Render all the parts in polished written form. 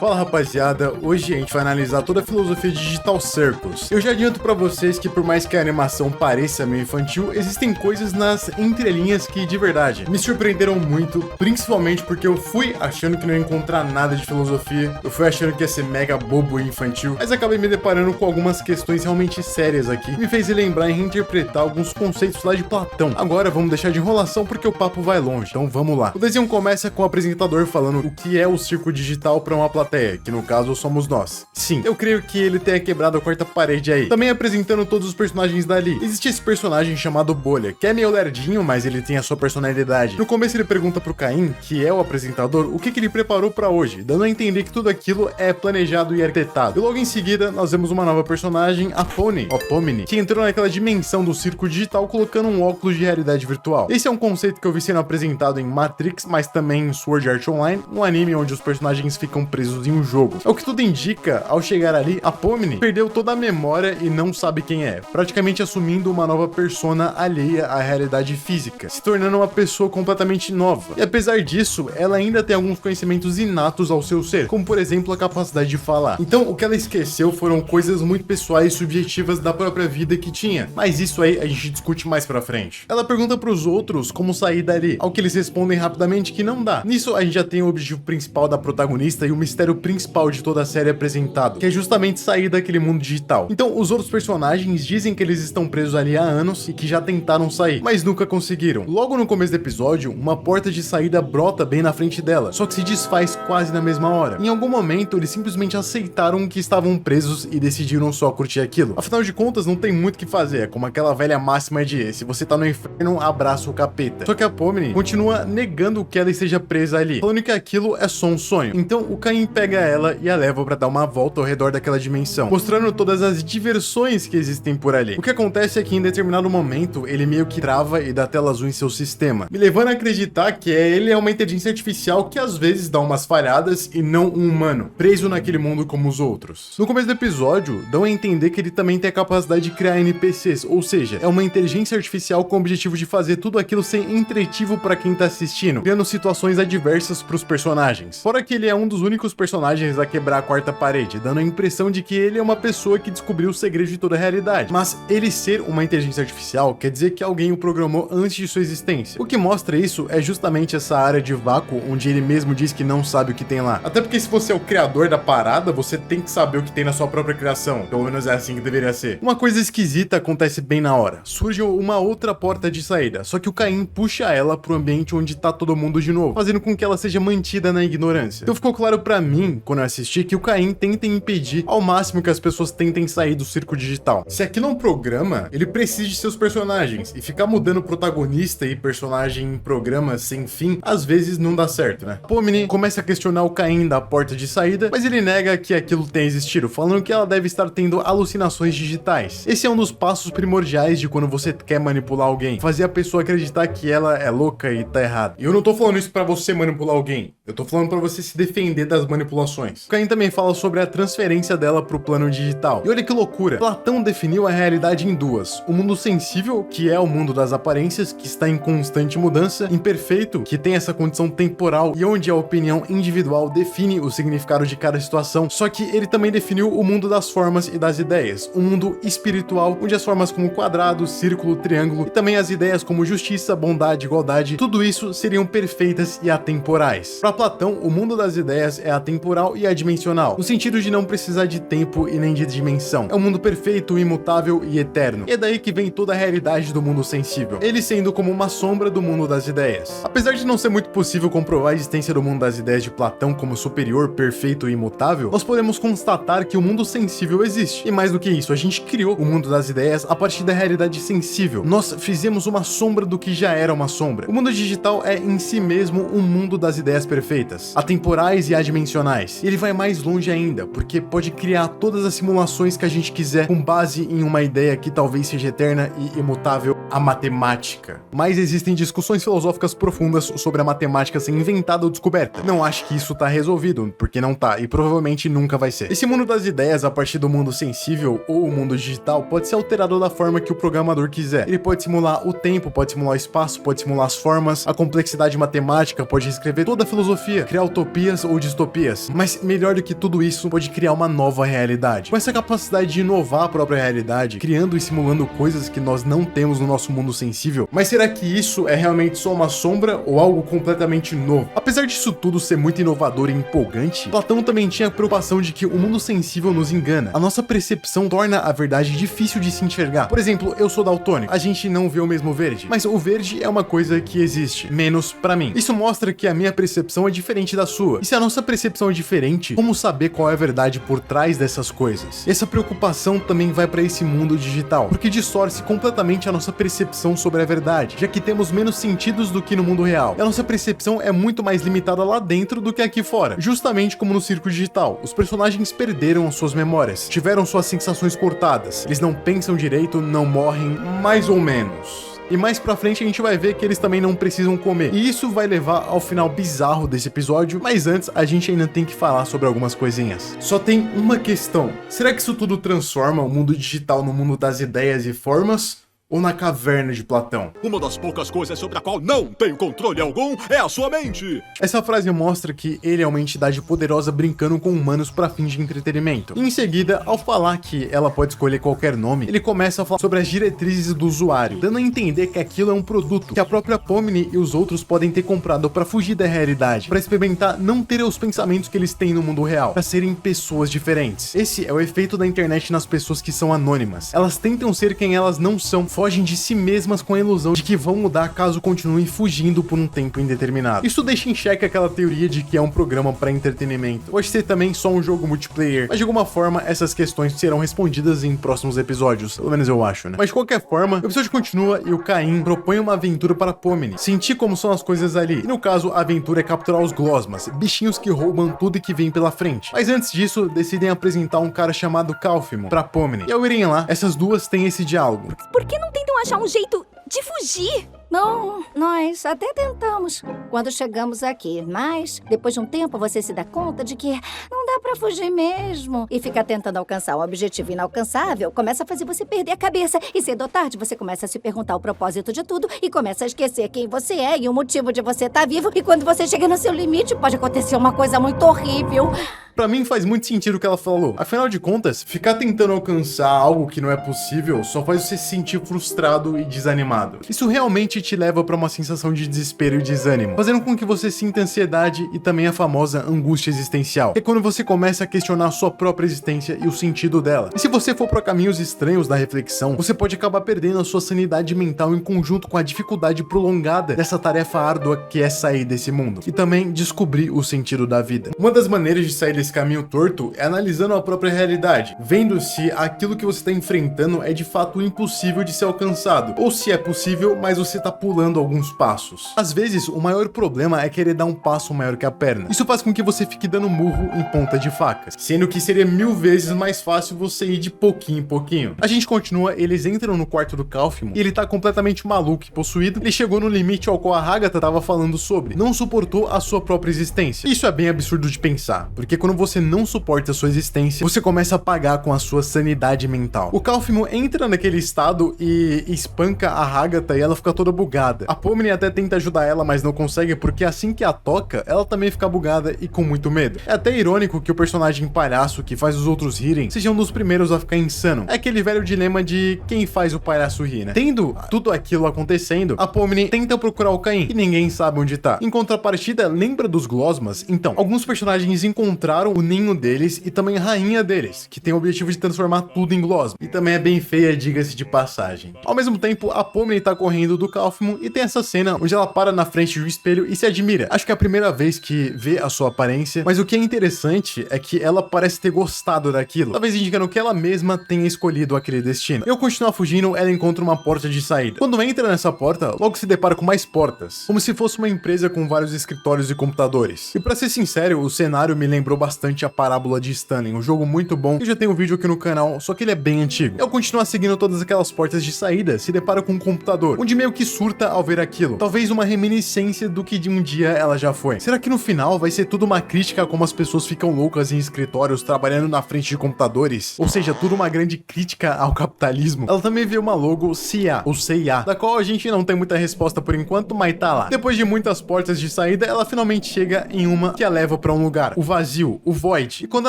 Fala rapaziada, hoje a gente vai analisar toda a filosofia Digital Circus. Eu já adianto pra vocês que por mais que a animação pareça meio infantil, existem coisas nas entrelinhas que de verdade me surpreenderam muito, principalmente porque eu fui achando que não ia encontrar nada de filosofia, eu fui achando que ia ser mega bobo e infantil, mas acabei me deparando com algumas questões realmente sérias aqui, me fez lembrar e reinterpretar alguns conceitos lá de Platão. Agora vamos deixar de enrolação porque o papo vai longe, então vamos lá. O desenho começa com o apresentador falando o que é o circo digital pra uma plateia, que no caso somos nós. Sim, eu creio que ele tenha quebrado a quarta parede aí. Também apresentando todos os personagens dali. Existe esse personagem chamado Bolha, que é meio lerdinho, mas ele tem a sua personalidade. No começo ele pergunta pro Caim, que é o apresentador, o que ele preparou pra hoje, dando a entender que tudo aquilo é planejado e arquitetado. E logo em seguida, nós vemos uma nova personagem, a Pony, ou Pomni, que entrou naquela dimensão do circo digital colocando um óculos de realidade virtual. Esse é um conceito que eu vi sendo apresentado em Matrix, mas também em Sword Art Online, um anime onde os personagens ficam presos em um jogo. É o que tudo indica, ao chegar ali, a Pomni perdeu toda a memória e não sabe quem é, praticamente assumindo uma nova persona alheia à realidade física, se tornando uma pessoa completamente nova. E apesar disso, ela ainda tem alguns conhecimentos inatos ao seu ser, como por exemplo a capacidade de falar. Então o que ela esqueceu foram coisas muito pessoais e subjetivas da própria vida que tinha, mas isso aí a gente discute mais pra frente. Ela pergunta pros outros como sair dali, ao que eles respondem rapidamente que não dá. Nisso a gente já tem o objetivo principal da protagonista e o mistério principal de toda a série apresentado, que é justamente sair daquele mundo digital. Então os outros personagens dizem que eles estão presos ali há anos e que já tentaram sair, mas nunca conseguiram. Logo no começo do episódio, uma porta de saída brota bem na frente dela, só que se desfaz quase na mesma hora. Em algum momento eles simplesmente aceitaram que estavam presos e decidiram só curtir aquilo. Afinal de contas não tem muito o que fazer, é como aquela velha máxima de se você tá no inferno, abraça o capeta. Só que a Pomni continua negando que ela esteja presa ali, falando que aquilo é só um sonho. Então o Caim pega ela e a leva pra dar uma volta ao redor daquela dimensão, mostrando todas as diversões que existem por ali. O que acontece é que em determinado momento ele meio que trava e dá tela azul em seu sistema, me levando a acreditar que ele é uma inteligência artificial que às vezes dá umas falhadas e não um humano, preso naquele mundo como os outros. No começo do episódio, dão a entender que ele também tem a capacidade de criar NPCs, ou seja, é uma inteligência artificial com o objetivo de fazer tudo aquilo ser entretivo pra quem tá assistindo, criando situações adversas pros personagens. Fora que ele é um dos únicos personagens a quebrar a quarta parede, dando a impressão de que ele é uma pessoa que descobriu o segredo de toda a realidade. Mas ele ser uma inteligência artificial quer dizer que alguém o programou antes de sua existência. O que mostra isso é justamente essa área de vácuo onde ele mesmo diz que não sabe o que tem lá. Até porque se você é o criador da parada, você tem que saber o que tem na sua própria criação. Pelo menos é assim que deveria ser. Uma coisa esquisita acontece bem na hora. Surge uma outra porta de saída, só que o Caim puxa ela pro ambiente onde tá todo mundo de novo, fazendo com que ela seja mantida na ignorância. Então ficou claro pra mim, quando eu assisti, que o Caim tenta impedir ao máximo que as pessoas tentem sair do circo digital. Se aquilo é um programa, ele precisa de seus personagens, e ficar mudando protagonista e personagem em programas sem fim, às vezes não dá certo, né? Pomni começa a questionar o Caim da porta de saída, mas ele nega que aquilo tenha existido, falando que ela deve estar tendo alucinações digitais. Esse é um dos passos primordiais de quando você quer manipular alguém, fazer a pessoa acreditar que ela é louca e tá errada. E eu não tô falando isso pra você manipular alguém, eu tô falando pra você se defender das manipulações. O Caim também fala sobre a transferência dela pro plano digital. E olha que loucura, Platão definiu a realidade em duas: o mundo sensível, que é o mundo das aparências, que está em constante mudança, imperfeito, que tem essa condição temporal e onde a opinião individual define o significado de cada situação. Só que ele também definiu o mundo das formas e das ideias, um mundo espiritual, onde as formas como quadrado, círculo, triângulo e também as ideias como justiça, bondade, igualdade, tudo isso seriam perfeitas e atemporais. Para Platão, o mundo das ideias é atemporal e adimensional, no sentido de não precisar de tempo e nem de dimensão. É um mundo perfeito, imutável e eterno. E é daí que vem toda a realidade do mundo sensível, ele sendo como uma sombra do mundo das ideias. Apesar de não ser muito possível comprovar a existência do mundo das ideias de Platão como superior, perfeito e imutável, nós podemos constatar que o mundo sensível existe. E mais do que isso, a gente criou o mundo das ideias a partir da realidade sensível. Nós fizemos uma sombra do que já era uma sombra. O mundo digital é em si mesmo um mundo das ideias perfeitas, atemporais e adimensionais. E ele vai mais longe ainda, porque pode criar todas as simulações que a gente quiser com base em uma ideia que talvez seja eterna e imutável, a matemática. Mas existem discussões filosóficas profundas sobre a matemática ser inventada ou descoberta. Não acho que isso tá resolvido, porque não tá, e provavelmente nunca vai ser. Esse mundo das ideias, a partir do mundo sensível ou o mundo digital, pode ser alterado da forma que o programador quiser. Ele pode simular o tempo, pode simular o espaço, pode simular as formas, a complexidade matemática, pode reescrever toda a filosofia filosofia, criar utopias ou distopias, mas melhor do que tudo isso, pode criar uma nova realidade. Com essa capacidade de inovar a própria realidade, criando e simulando coisas que nós não temos no nosso mundo sensível. Mas será que isso é realmente só uma sombra ou algo completamente novo? Apesar disso tudo ser muito inovador e empolgante, Platão também tinha a preocupação de que o mundo sensível nos engana. A nossa percepção torna a verdade difícil de se enxergar. Por exemplo, eu sou daltônico, a gente não vê o mesmo verde, mas o verde é uma coisa que existe, menos pra mim. Isso mostra que a minha percepção é diferente da sua. E se a nossa percepção é diferente, como saber qual é a verdade por trás dessas coisas? Essa preocupação também vai para esse mundo digital, porque distorce completamente a nossa percepção sobre a verdade, já que temos menos sentidos do que no mundo real. E a nossa percepção é muito mais limitada lá dentro do que aqui fora. Justamente como no circo digital, os personagens perderam suas memórias, tiveram suas sensações cortadas, eles não pensam direito, não morrem, mais ou menos. E mais pra frente a gente vai ver que eles também não precisam comer. E isso vai levar ao final bizarro desse episódio, mas antes a gente ainda tem que falar sobre algumas coisinhas. Só tem uma questão: será que isso tudo transforma o mundo digital no mundo das ideias e formas? Ou na caverna de Platão? Uma das poucas coisas sobre a qual não tenho controle algum é a sua mente. Essa frase mostra que ele é uma entidade poderosa brincando com humanos para fins de entretenimento. E em seguida, ao falar que ela pode escolher qualquer nome, ele começa a falar sobre as diretrizes do usuário, dando a entender que aquilo é um produto que a própria Pomni e os outros podem ter comprado para fugir da realidade, para experimentar não ter os pensamentos que eles têm no mundo real, para serem pessoas diferentes. Esse é o efeito da internet nas pessoas que são anônimas. Elas tentam ser quem elas não são, fogem de si mesmas com a ilusão de que vão mudar caso continuem fugindo por um tempo indeterminado. Isso deixa em xeque aquela teoria de que é um programa para entretenimento. Pode ser também só um jogo multiplayer, mas de alguma forma essas questões serão respondidas em próximos episódios, pelo menos eu acho, né? Mas de qualquer forma, o episódio continua e o Caim propõe uma aventura para Pomni, sentir como são as coisas ali. E no caso, a aventura é capturar os Glosmas, bichinhos que roubam tudo e que vem pela frente. Mas antes disso, decidem apresentar um cara chamado Calphimon para Pomni. E ao irem lá, essas duas têm esse diálogo. Por que não tentam achar um jeito de fugir? Não, nós até tentamos quando chegamos aqui, mas depois de um tempo você se dá conta de que não dá pra fugir mesmo. E ficar tentando alcançar um objetivo inalcançável começa a fazer você perder a cabeça. E cedo ou tarde você começa a se perguntar o propósito de tudo e começa a esquecer quem você é e o motivo de você estar vivo. E quando você chega no seu limite, pode acontecer uma coisa muito horrível. Pra mim faz muito sentido o que ela falou. Afinal de contas, ficar tentando alcançar algo que não é possível só faz você se sentir frustrado e desanimado. Isso realmente te leva pra uma sensação de desespero e desânimo, fazendo com que você sinta ansiedade e também a famosa angústia existencial, que é quando você começa a questionar a sua própria existência e o sentido dela. E se você for pra caminhos estranhos da reflexão, você pode acabar perdendo a sua sanidade mental em conjunto com a dificuldade prolongada dessa tarefa árdua que é sair desse mundo, e também descobrir o sentido da vida. Uma das maneiras de sair desse caminho torto é analisando a própria realidade, vendo se aquilo que você está enfrentando é de fato impossível de ser alcançado, ou se é possível, mas você está pulando alguns passos. Às vezes, o maior problema é querer dar um passo maior que a perna. Isso faz com que você fique dando murro em ponta de facas, sendo que seria 1000 vezes mais fácil você ir de pouquinho em pouquinho. A gente continua, eles entram no quarto do Calphimon e ele tá completamente maluco e possuído. Ele chegou no limite ao qual a Hagatha tava falando sobre, não suportou a sua própria existência. Isso é bem absurdo de pensar, porque quando você não suporta a sua existência, você começa a pagar com a sua sanidade mental. O Calphimon entra naquele estado e espanca a Hagatha e ela fica toda bugada. A Pomni até tenta ajudar ela, mas não consegue, porque assim que a toca, ela também fica bugada e com muito medo. É até irônico que o personagem palhaço que faz os outros rirem seja um dos primeiros a ficar insano. É aquele velho dilema de quem faz o palhaço rir, né? Tendo tudo aquilo acontecendo, a Pomni tenta procurar o Caim e ninguém sabe onde tá. Em contrapartida, lembra dos Glosmas? Então, alguns personagens encontraram o ninho deles e também a rainha deles, que tem o objetivo de transformar tudo em Glosma. E também é bem feia, diga-se de passagem. Ao mesmo tempo, a Pomni tá correndo do Calphimon e tem essa cena onde ela para na frente do espelho e se admira. Acho que é a primeira vez que vê a sua aparência, mas o que é interessante é que ela parece ter gostado daquilo, talvez indicando que ela mesma tenha escolhido aquele destino. E ao continuar fugindo, ela encontra uma porta de saída. Quando entra nessa porta, logo se depara com mais portas, como se fosse uma empresa com vários escritórios e computadores. E pra ser sincero, o cenário me lembrou bastante bastante a Parábola de Stanley, um jogo muito bom. Eu já tenho um vídeo aqui no canal, só que ele é bem antigo. Ao continuar seguindo todas aquelas portas de saída, se depara com um computador, onde meio que surta ao ver aquilo. Talvez uma reminiscência do que de um dia ela já foi. Será que no final vai ser tudo uma crítica a como as pessoas ficam loucas em escritórios trabalhando na frente de computadores? Ou seja, tudo uma grande crítica ao capitalismo? Ela também vê uma logo CIA, ou CIA, da qual a gente não tem muita resposta por enquanto, mas tá lá. Depois de muitas portas de saída, ela finalmente chega em uma que a leva pra um lugar, o vazio, o Void. E quando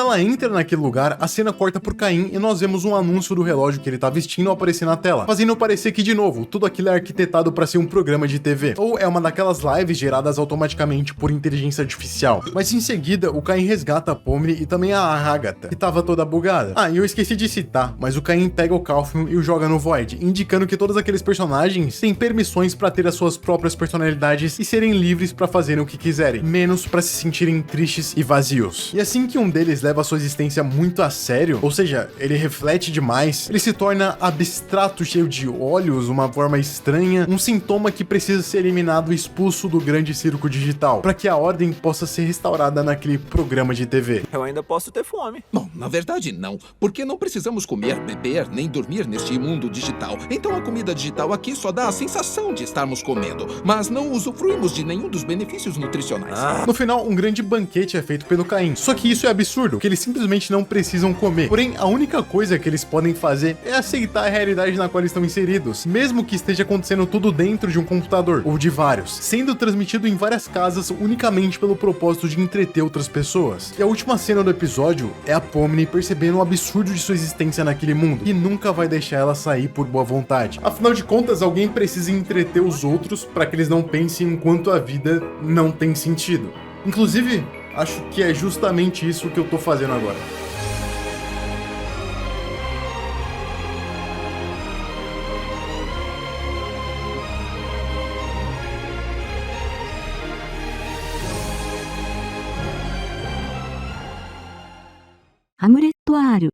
ela entra naquele lugar, a cena corta por Caim e nós vemos um anúncio do relógio que ele tá vestindo aparecer na tela, fazendo parecer que, de novo, tudo aquilo é arquitetado pra ser um programa de TV, ou é uma daquelas lives geradas automaticamente por inteligência artificial. Mas em seguida, o Caim resgata a Pomni e também a Agatha, que tava toda bugada. Ah, e eu esqueci de citar, mas o Caim pega o Kaufman e o joga no Void, indicando que todos aqueles personagens têm permissões pra ter as suas próprias personalidades e serem livres pra fazerem o que quiserem, menos pra se sentirem tristes e vazios. E assim que um deles leva a sua existência muito a sério, ou seja, ele reflete demais, ele se torna abstrato, cheio de olhos, uma forma estranha, um sintoma que precisa ser eliminado e expulso do grande circo digital, para que a ordem possa ser restaurada naquele programa de TV. Eu ainda posso ter fome. Bom, na verdade não, porque não precisamos comer, beber, nem dormir neste mundo digital. Então a comida digital aqui só dá a sensação de estarmos comendo, mas não usufruímos de nenhum dos benefícios nutricionais. No final, um grande banquete é feito pelo Caim. Só que isso é absurdo, que eles simplesmente não precisam comer. Porém, a única coisa que eles podem fazer é aceitar a realidade na qual eles estão inseridos, mesmo que esteja acontecendo tudo dentro de um computador, ou de vários, sendo transmitido em várias casas unicamente pelo propósito de entreter outras pessoas. E a última cena do episódio é a Pomni percebendo o absurdo de sua existência naquele mundo, e nunca vai deixar ela sair por boa vontade. Afinal de contas, alguém precisa entreter os outros para que eles não pensem enquanto a vida não tem sentido. Inclusive, acho que é justamente isso que eu tô fazendo agora. Hamlet はある。